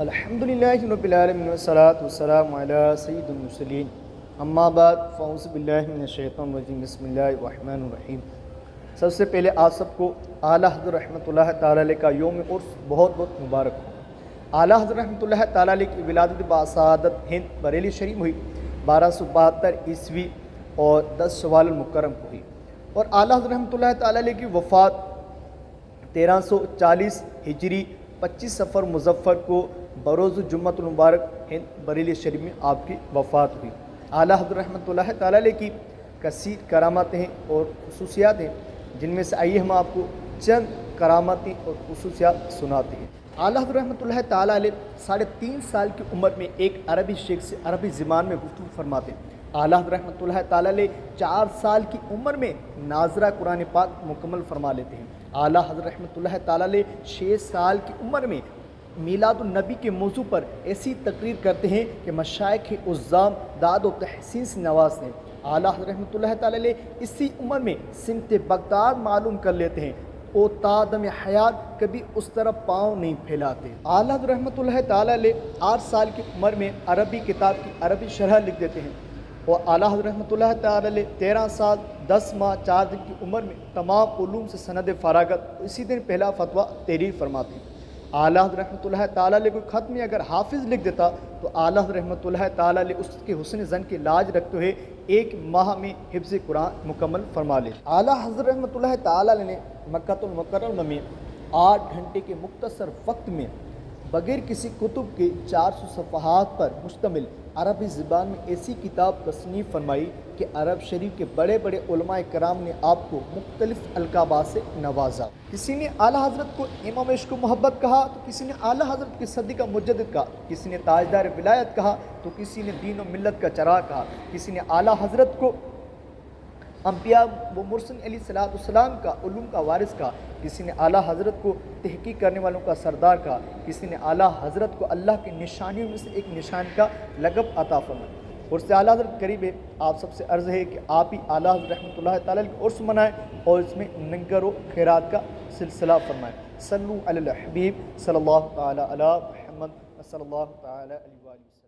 الحمدللہ رب العالمین والصلاة والسلام علی سید المرسلین اما بعد فاعوذ باللہ من الشیطان الرجیم بسم اللہ الرحمن الرحیم۔ سب سے پہلے آپ سب کو اعلیٰ حضرت رحمۃ اللہ تعالیٰ علیہ کا یوم عرس بہت بہت مبارک ہو۔ اعلیٰ حضرت رحمۃ اللہ تعالیٰ علیہ کی ولادت باسعادت ہند بریلی شریف ہوئی 1272 عیسوی اور 10 شوال المکرم کو ہوئی، اور اعلیٰ حضرت رحمۃ اللہ تعالیٰ علیہ کی وفات 1340 ہجری 25 صفر مظفر کو بروز جمعۃ المبارک ہند بریلی شریف میں آپ کی وفات ہوئی۔ اعلیٰ حضرت رحمۃ اللہ تعالیٰ علیہ کی کثیر کرامتیں ہیں اور خصوصیات ہیں، جن میں سے آئیے ہم آپ کو چند کرامتیں اور خصوصیات سناتے ہیں۔ اعلیٰ حضرت رحمۃ اللہ تعالیٰ علیہ 3.5 سال کی عمر میں ایک عربی شیخ سے عربی زبان میں گفتگو فرماتے ہیں۔ اعلیٰ حضرت رحمۃ اللہ تعالیٰ علیہ 4 سال کی عمر میں ناظرہ قرآن پاک مکمل فرما لیتے ہیں۔ اعلیٰ حضرت رحمۃ اللہ تعالیٰ علیہ 6 سال کی عمر میں میلاد النبی کے موضوع پر ایسی تقریر کرتے ہیں کہ مشائخ عظام داد و تحسین سے نوازتے ہیں۔ اعلیٰ حضرت رحمۃ اللہ تعالیٰ علیہ اسی عمر میں سمت بغداد معلوم کر لیتے ہیں اور تا دم حیات کبھی اس طرف پاؤں نہیں پھیلاتے۔ اعلیٰ حضرت رحمۃ اللہ تعالیٰ علیہ 8 سال کی عمر میں عربی کتاب کی عربی شرح لکھ دیتے ہیں، اور اعلیٰ حضرت رحمۃ اللہ تعالیٰ علیہ 13 سال 10 ماہ 4 دن کی عمر میں تمام علوم سے سند فراغت اسی دن پہلا فتویٰ تحریر فرماتے ہیں۔ اعلیٰ حضرت رحمۃ اللہ تعالیٰ علیہ کوئی خط میں اگر حافظ لکھ دیتا تو اعلیٰ حضرت رحمۃ اللہ تعالیٰ علیہ اس کے حسن زن کی لاج رکھتے ہوئے 1 ماہ میں حفظ قرآن مکمل فرما لیتے۔ اعلیٰ حضرت رحمۃ اللہ تعالیٰ علیہ نے مکہ المکرمہ میں 8 گھنٹے کے مختصر وقت میں بغیر کسی کتب کے 400 صفحات پر مشتمل عربی زبان میں ایسی کتاب تصنیف فرمائی کہ عرب شریف کے بڑے بڑے علماء کرام نے آپ کو مختلف القابات سے نوازا۔ کسی نے اعلیٰ حضرت کو امام عشق و محبت کہا تو کسی نے اعلیٰ حضرت کی صدیق مجدد کہا، کسی نے تاجدار ولایت کہا تو کسی نے دین و ملت کا چراغ کہا، کسی نے اعلیٰ حضرت کو انبیاء و مرسل علیہ الصلوۃ والسلام کا علوم کا وارث کہا، کسی نے اعلیٰ حضرت کو تحقیق کرنے والوں کا سردار کہا، کسی نے اعلیٰ حضرت کو اللہ کی نشانیوں میں سے ایک نشان کا لقب عطا فرمایا۔ اور سے اعلیٰ حضرت قریب ہے، آپ سب سے عرض ہے کہ آپ ہی اعلیٰ حضرت رحمۃ اللہ تعالیٰ علیہ عرس منائیں اور اس میں لنگر و خیرات کا سلسلہ فرمائیں۔ صلو علی الحبیب صلی اللہ تعالیٰ علی محمد صلی اللہ تعالیٰ علیہ وسلم۔